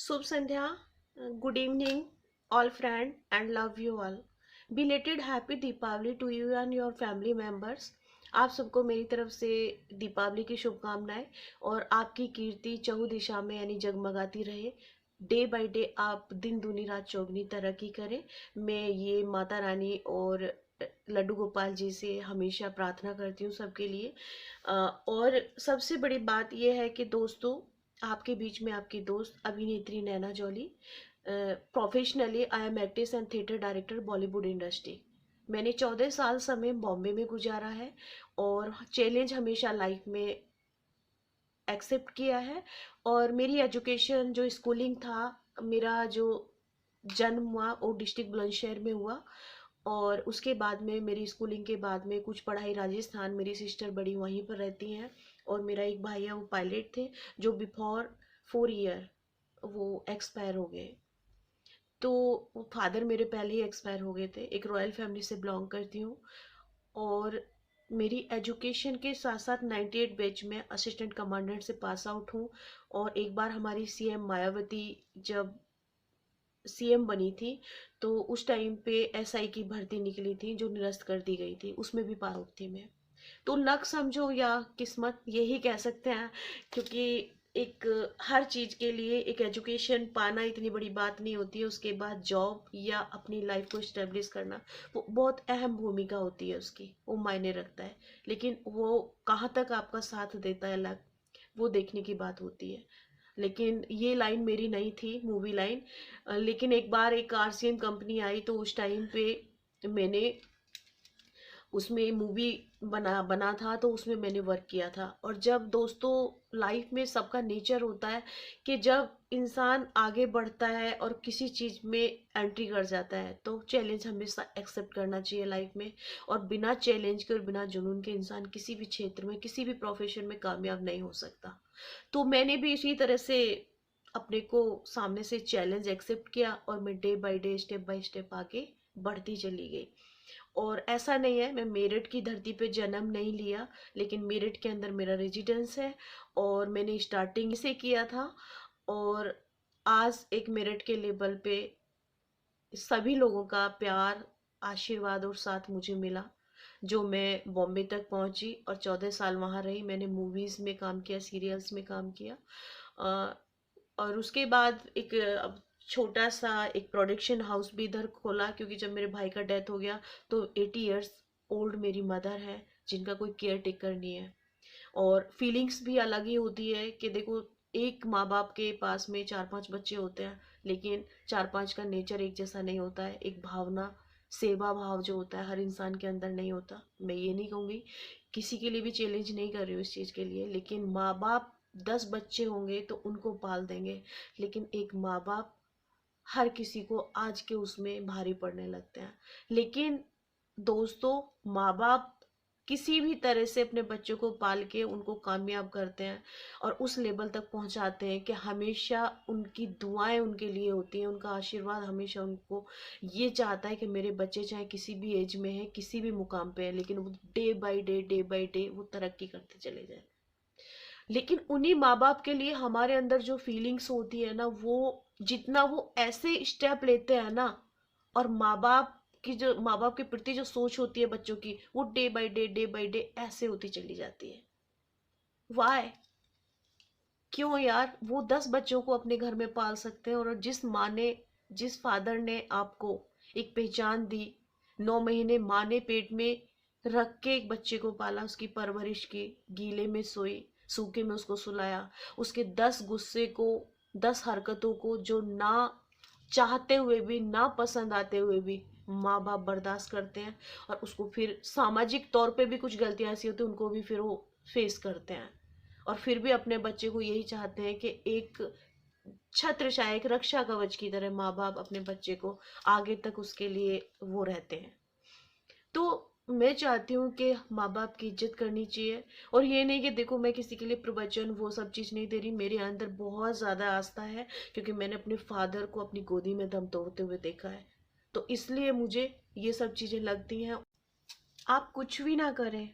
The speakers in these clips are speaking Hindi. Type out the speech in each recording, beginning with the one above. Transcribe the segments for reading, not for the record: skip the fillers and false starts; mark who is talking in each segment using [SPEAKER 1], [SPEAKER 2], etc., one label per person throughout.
[SPEAKER 1] शुभ संध्या, good evening all friend and love you all. Belated happy Deepawali to you and your family members. आप सबको मेरी तरफ से दीपावली की शुभकामनाएं और आपकी कीर्ति चहु दिशा में यानी जगमगाती रहे। डे बाय डे आप दिन दूनी रात चौगनी तरक्की करें। मैं ये माता रानी और लड्डू गोपाल जी से हमेशा प्रार्थना करती हूँ सबके लिए। और सबसे बड़ी बात यह है कि दोस्तों, आपके बीच में आपकी दोस्त अभिनेत्री Naina Jolly. Professionally I am actress and theatre director Bollywood industry. मैंने 14 साल समय बॉम्बे में गुजारा है और चैलेंज हमेशा लाइफ में एक्सेप्ट किया है। और मेरी एजुकेशन जो स्कूलिंग था, मेरा जो जन्म हुआ वो डिस्ट्रिक्ट बुलंदशहर में हुआ। और उसके बाद में मेरी स्कूलिंग के बाद में कुछ पढ़ाई राजस्थान, मेरी सिस्टर बड़ी वहीं पर रहती हैं। और मेरा एक भाई है, वो पायलट थे, जो बिफोर 4 ईयर वो एक्सपायर हो गए। तो फादर मेरे पहले ही एक्सपायर हो गए थे। एक रॉयल फैमिली से बिलोंग करती हूँ। और मेरी एजुकेशन के साथ साथ 98 बैच में असिस्टेंट कमांडेंट से पास आउट हूँ। और एक बार हमारी सीएम मायावती जब सीएम बनी थी, तो उस टाइम पे एसआई की भर्ती निकली थी जो निरस्त कर दी गई थी, उसमें भी पास आउट थी मैं। तो लक समझो या किस्मत, यही कह सकते हैं। क्योंकि एक हर चीज के लिए एक एजुकेशन पाना इतनी बड़ी बात नहीं होती है, उसके बाद जॉब या अपनी लाइफ को स्टेब्लिश करना वो बहुत अहम भूमिका होती है, उसकी वो मायने रखता है। लेकिन वो कहाँ तक आपका साथ देता है लक, वो देखने की बात होती है। लेकिन ये लाइन मेरी नहीं थी, मूवी लाइन। लेकिन एक बार एक आरसीएम कंपनी आई, तो उस टाइम पे मैंने उसमें मूवी बना बना था, तो उसमें मैंने वर्क किया था। और जब दोस्तों लाइफ में सबका नेचर होता है कि जब इंसान आगे बढ़ता है और किसी चीज़ में एंट्री कर जाता है, तो चैलेंज हमेशा एक्सेप्ट करना चाहिए लाइफ में। और बिना चैलेंज के और बिना जुनून के इंसान किसी भी क्षेत्र में, किसी भी प्रोफेशन में कामयाब नहीं हो सकता। तो मैंने भी इसी तरह से अपने को सामने से चैलेंज एक्सेप्ट किया और मैं day by day, step by step आगे बढ़ती चली गई। और ऐसा नहीं है मैं मेरठ की धरती पे जन्म नहीं लिया, लेकिन मेरठ के अंदर मेरा रेजिडेंस है और मैंने स्टार्टिंग से किया था। और आज एक मेरठ के लेवल पे सभी लोगों का प्यार, आशीर्वाद और साथ मुझे मिला, जो मैं बॉम्बे तक पहुंची और 14 साल वहां रही। मैंने मूवीज में काम किया, सीरियल्स में काम किया। अ, और उसके बाद एक छोटा सा एक प्रोडक्शन हाउस भी इधर खोला, क्योंकि जब मेरे भाई का डेथ हो गया तो 80 इयर्स ओल्ड मेरी मदर है, जिनका कोई केयर टेकर नहीं है। और फीलिंग्स भी अलग ही होती है कि देखो, एक माँ बाप के पास में 4-5 बच्चे होते हैं, लेकिन 4-5 का नेचर एक जैसा नहीं होता है। एक भावना, सेवा भाव जो होता है हर इंसान के अंदर नहीं होता। मैं ये नहीं कहूँगी, किसी के लिए भी चैलेंज नहीं कर रही हूँ इस चीज़ के लिए, लेकिन माँ बाप 10 बच्चे होंगे तो उनको पाल देंगे, लेकिन एक माँ बाप हर किसी को आज के उसमें भारी पड़ने लगते हैं। लेकिन दोस्तों, माँ बाप किसी भी तरह से अपने बच्चों को पाल के उनको कामयाब करते हैं और उस लेवल तक पहुंचाते हैं कि हमेशा उनकी दुआएं उनके लिए होती हैं, उनका आशीर्वाद हमेशा उनको ये चाहता है कि मेरे बच्चे चाहे किसी भी एज में है, किसी भी मुकाम पे है, लेकिन वो डे बाय डे वो तरक्की करते चले जाए। लेकिन उन्हीं माँ बाप के लिए हमारे अंदर जो फीलिंग्स होती है ना, वो जितना वो ऐसे स्टेप लेते हैं ना, और माँ बाप के प्रति जो सोच होती है बच्चों की, वो डे बाय डे ऐसे होती चली जाती है। वाई? क्यों यार? वो 10 बच्चों को अपने घर में पाल सकते हैं, और जिस माँ ने, जिस फादर ने आपको एक पहचान दी, 9 महीने माँ ने पेट में रख के एक बच्चे को पाला, उसकी परवरिश की, गीले में सोई, सूखे में उसको सुलाया, उसके 10 गुस्से को, 10 हरकतों को जो ना चाहते हुए भी, ना पसंद आते हुए भी माँ बाप बर्दाश्त करते हैं। और उसको फिर सामाजिक तौर पे भी कुछ गलतियां ऐसी होती हैं, उनको भी फिर वो फेस करते हैं। और फिर भी अपने बच्चे को यही चाहते हैं कि एक छत्र छाया, एक रक्षा कवच की तरह माँ बाप अपने बच्चे को आगे तक उसके लिए वो रहते हैं। तो मैं चाहती हूँ कि माँ बाप की इज्जत करनी चाहिए। और ये नहीं कि देखो, मैं किसी के लिए प्रवचन वो सब चीज़ नहीं दे रही, मेरे अंदर बहुत ज़्यादा आस्था है, क्योंकि मैंने अपने फादर को अपनी गोदी में दम तोड़ते हुए देखा है। तो इसलिए मुझे ये सब चीज़ें लगती हैं। आप कुछ भी ना करें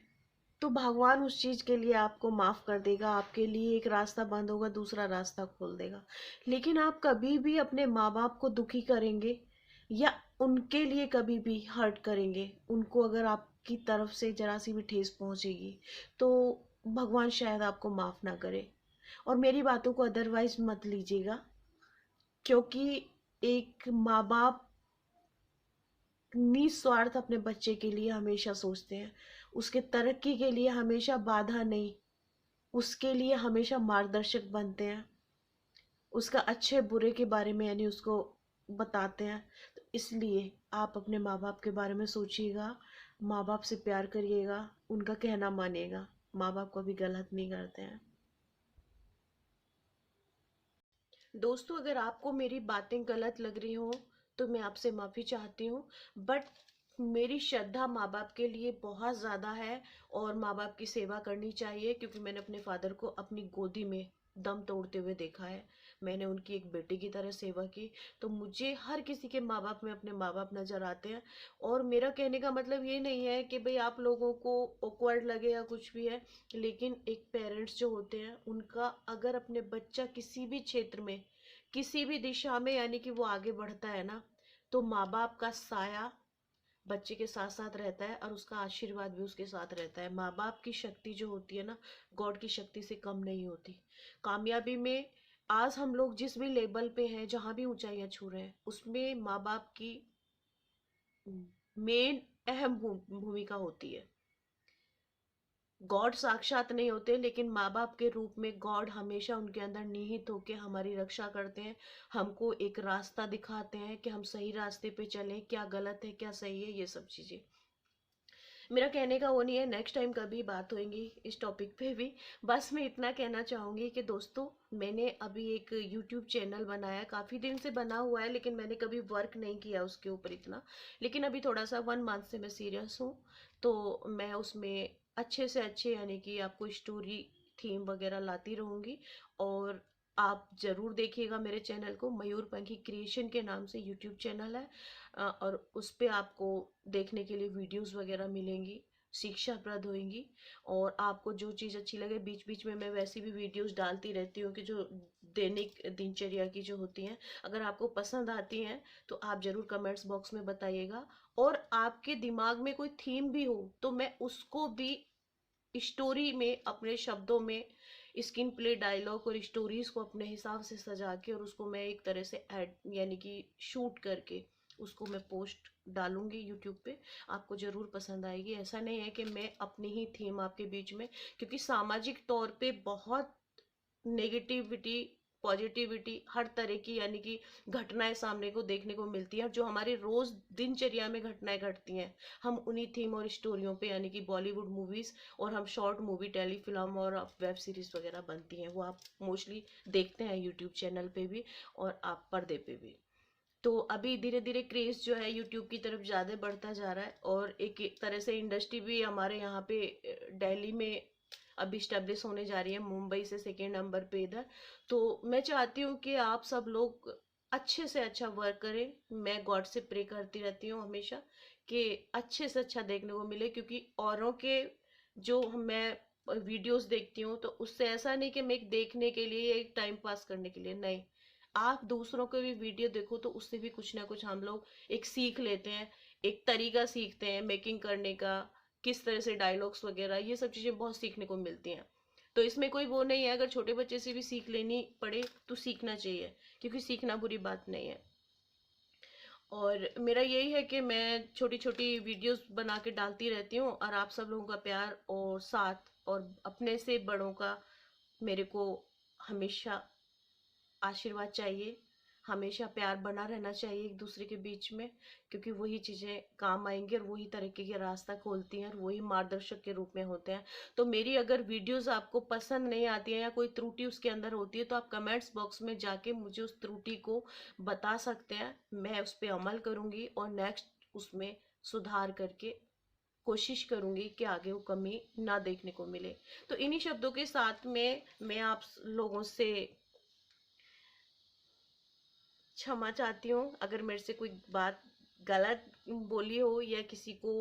[SPEAKER 1] तो भगवान उस चीज़ के लिए आपको माफ़ कर देगा, आपके लिए एक रास्ता बंद होगा, दूसरा रास्ता खोल देगा। लेकिन आप कभी भी अपने माँ बाप को दुखी करेंगे या उनके लिए कभी भी हर्ट करेंगे, उनको अगर आपकी तरफ से जरा सी भी ठेस पहुंचेगी, तो भगवान शायद आपको माफ़ ना करे। और मेरी बातों को अदरवाइज मत लीजिएगा, क्योंकि एक माँ बाप निस्वार्थ अपने बच्चे के लिए हमेशा सोचते हैं, उसके तरक्की के लिए हमेशा बाधा नहीं, उसके लिए हमेशा मार्गदर्शक बनते हैं, उसका अच्छे बुरे के बारे में यानी उसको बताते हैं। तो इसलिए आप अपने माँ बाप के बारे में सोचिएगा, माँ बाप से प्यार करिएगा, उनका कहना मानिएगा, माँ बाप कभी गलत नहीं करते हैं। दोस्तों, अगर आपको मेरी बातें गलत लग रही हो तो मैं आपसे माफ़ी चाहती हूँ, बट मेरी श्रद्धा माँ बाप के लिए बहुत ज़्यादा है और माँ बाप की सेवा करनी चाहिए, क्योंकि मैंने अपने फादर को अपनी गोदी में दम तोड़ते हुए देखा है। मैंने उनकी एक बेटी की तरह सेवा की। तो मुझे हर किसी के माँ बाप में अपने माँ बाप नज़र आते हैं। और मेरा कहने का मतलब ये नहीं है कि भाई आप लोगों को ऑकवर्ड लगे या कुछ भी है, लेकिन एक पेरेंट्स जो होते हैं उनका अगर अपने बच्चा किसी भी क्षेत्र में, किसी भी दिशा में यानी कि वो आगे बढ़ता है ना, तो माँ बाप का साया बच्चे के साथ साथ रहता है और उसका आशीर्वाद भी उसके साथ रहता है। माँ बाप की शक्ति जो होती है ना, गॉड की शक्ति से कम नहीं होती। कामयाबी में आज हम लोग जिस भी लेवल पे हैं, जहां भी ऊंचाइयां छू रहे हैं, उसमें माँ बाप की मेन अहम भूमिका होती है। गॉड साक्षात नहीं होते, लेकिन माँ बाप के रूप में गॉड हमेशा उनके अंदर निहित होकर हमारी रक्षा करते हैं, हमको एक रास्ता दिखाते हैं कि हम सही रास्ते पे चलें, क्या गलत है क्या सही है, ये सब चीजें। मेरा कहने का वो नहीं है, नेक्स्ट टाइम कभी बात होगी इस टॉपिक पे भी। बस मैं इतना कहना चाहूंगी कि दोस्तों, मैंने अभी एक यूट्यूब चैनल बनाया, काफ़ी दिन से बना हुआ है लेकिन मैंने कभी वर्क नहीं किया उसके ऊपर इतना। लेकिन अभी थोड़ा सा 1 मंथ से मैं सीरियस हूँ, तो मैं उसमें अच्छे से अच्छे यानी कि आपको स्टोरी थीम वगैरह लाती रहूँगी। और आप ज़रूर देखिएगा मेरे चैनल को, मयूर पंखी क्रिएशन के नाम से यूट्यूब चैनल है। और उस पे आपको देखने के लिए वीडियोस वगैरह मिलेंगी, शिक्षाप्रद होंगी। और आपको जो चीज़ अच्छी लगे, बीच बीच में मैं वैसी भी वीडियोस डालती रहती हूँ कि जो दैनिक दिनचर्या की जो होती हैं, अगर आपको पसंद आती हैं तो आप ज़रूर कमेंट्स बॉक्स में बताइएगा। और आपके दिमाग में कोई थीम भी हो तो मैं उसको भी स्टोरी में अपने शब्दों में स्क्रीन प्ले डायलॉग और स्टोरीज को अपने हिसाब से सजा के और उसको मैं एक तरह से ऐड यानी कि शूट करके उसको मैं पोस्ट डालूंगी यूट्यूब पे। आपको जरूर पसंद आएगी। ऐसा नहीं है कि मैं अपनी ही थीम आपके बीच में, क्योंकि सामाजिक तौर पे बहुत नेगेटिविटी, पॉजिटिविटी, हर तरह की यानी कि घटनाएं सामने को देखने को मिलती हैं, जो हमारे रोज दिनचर्या में घटनाएं घटती हैं। हम उन्हीं थीम और स्टोरियों पे यानी कि बॉलीवुड मूवीज और हम शॉर्ट मूवी, टेली फिल्म और वेब सीरीज वगैरह बनती हैं, वो आप मोस्टली देखते हैं यूट्यूब चैनल पे भी और आप पर्दे पे भी। तो अभी धीरे धीरे क्रेज जो है यूट्यूब की तरफ ज़्यादा बढ़ता जा रहा है और एक तरह से इंडस्ट्री भी हमारे यहाँ पे दिल्ली में अभी स्टेब्लिश होने जा रही है, मुंबई से सेकेंड नंबर पे इधर। तो मैं चाहती हूँ कि आप सब लोग अच्छे से अच्छा वर्क करें। मैं गॉड से प्रे करती रहती हूँ हमेशा कि अच्छे से अच्छा देखने को मिले, क्योंकि औरों के जो मैं वीडियोस देखती हूँ तो उससे ऐसा नहीं कि मैं एक देखने के लिए, एक टाइम पास करने के लिए नहीं, आप दूसरों के भी वीडियो देखो तो उससे भी कुछ ना कुछ हम लोग एक सीख लेते हैं, एक तरीका सीखते हैं मेकिंग करने का, किस तरह से डायलॉग्स वगैरह, ये सब चीजें बहुत सीखने को मिलती हैं। तो इसमें कोई वो नहीं है, अगर छोटे बच्चे से भी सीख लेनी पड़े तो सीखना चाहिए, क्योंकि सीखना बुरी बात नहीं है। और मेरा यही है कि मैं छोटी छोटी वीडियोस बना के डालती रहती हूँ और आप सब लोगों का प्यार और साथ और अपने से बड़ों का मेरे को हमेशा आशीर्वाद चाहिए, हमेशा प्यार बना रहना चाहिए एक दूसरे के बीच में, क्योंकि वही चीज़ें काम आएंगी और वही तरीके के रास्ता खोलती हैं और वही मार्गदर्शक के रूप में होते हैं। तो मेरी अगर वीडियोस आपको पसंद नहीं आती हैं या कोई त्रुटि उसके अंदर होती है तो आप कमेंट्स बॉक्स में जाके मुझे उस त्रुटि को बता सकते हैं, मैं उस पर अमल करूँगी और नेक्स्ट उसमें सुधार करके कोशिश करूंगी कि आगे वो कमी ना देखने को मिले। तो इन्हीं शब्दों के साथ में मैं आप लोगों से क्षमा चाहती हूँ अगर मेरे से कोई बात गलत बोली हो या किसी को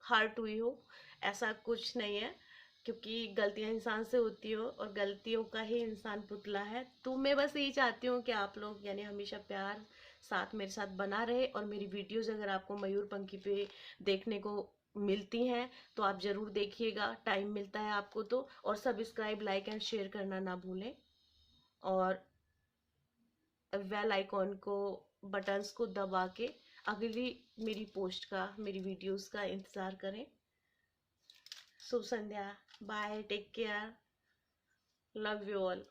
[SPEAKER 1] हर्ट हुई हो, ऐसा कुछ नहीं है, क्योंकि गलतियां इंसान से होती हो और गलतियों का ही इंसान पुतला है। तो मैं बस यही चाहती हूँ कि आप लोग यानी हमेशा प्यार साथ मेरे साथ बना रहे, और मेरी वीडियोस अगर आपको मयूरपंखी पे देखने को मिलती हैं तो आप जरूर देखिएगा, टाइम मिलता है आपको तो। और सब्सक्राइब, लाइक एंड शेयर करना ना भूलें, और बेल आइकॉन को, बटन्स को दबा के अगली मेरी पोस्ट का, मेरी वीडियोस का इंतज़ार करें। शुभ संध्या, bye, take care, love you all.